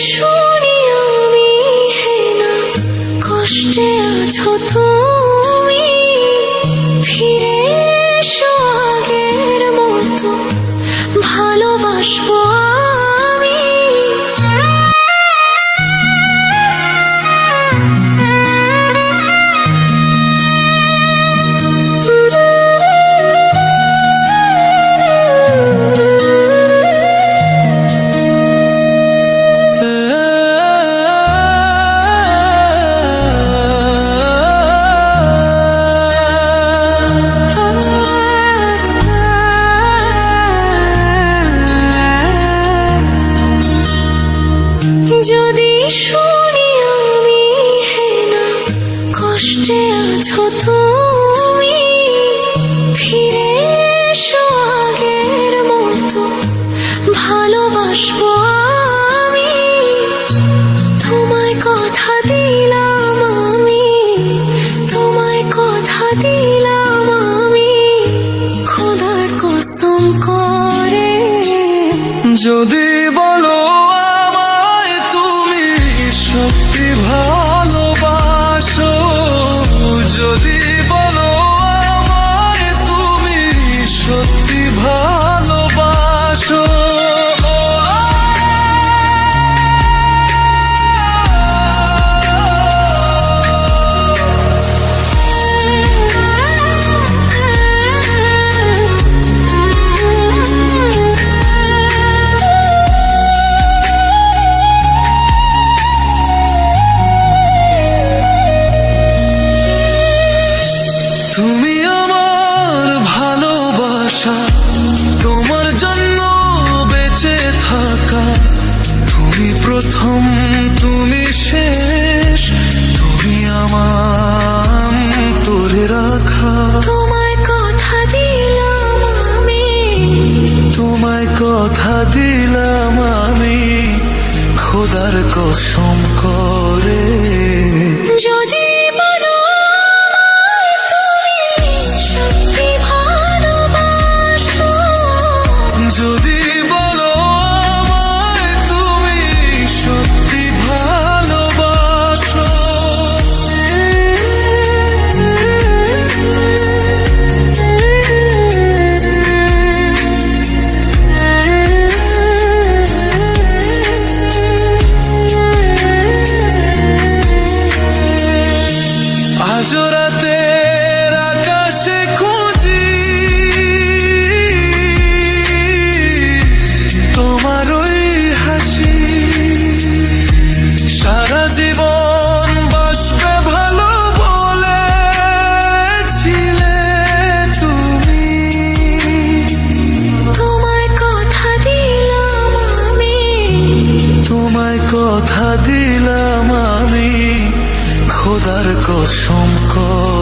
শুনি আমি হে না কষ্টে আছো তুমি, ফিরে এসো আগের মতো ভালোবাসবো আমি। যদি শুনি আমি হে না কষ্টে আছো তুমি, ফিরে এসো আগের মতো ভালোবাসবো আমি। তোমায় কথা দিলাম আমি, তোমায় কথা দিলাম আমি, খোদার কসম করে। যদি বলো আমায় তুমি সত্যি ভালোবাসো, যদি বলো আমায় তুমি সত্যি ভালোবাসো, তুমি আমার ভালোবাসা, তোমার জন্য বেঁচে থাকা, তুমি প্রথম তুমি শেষ, তুমি আমার তোরে রাখা। তোমায় কথা দিলাম আমি, তোমায় কথা দিলাম আমি, খোদার কসম করে। যদি বলো আমায় তুমি সত্যি ভালোবাসো, যদি বলো আমায় তুমি সত্যি ভালোবাসো, আজ রাতের আকাশে খুঁজি তোমার ওই হাসি, সারা জীবন বাসবে ভালো বলেছিলে তুমি। তোমায় কথা দিলাম আমি, তোমায় কথা দিলাম আমি, খোদার কসম করে।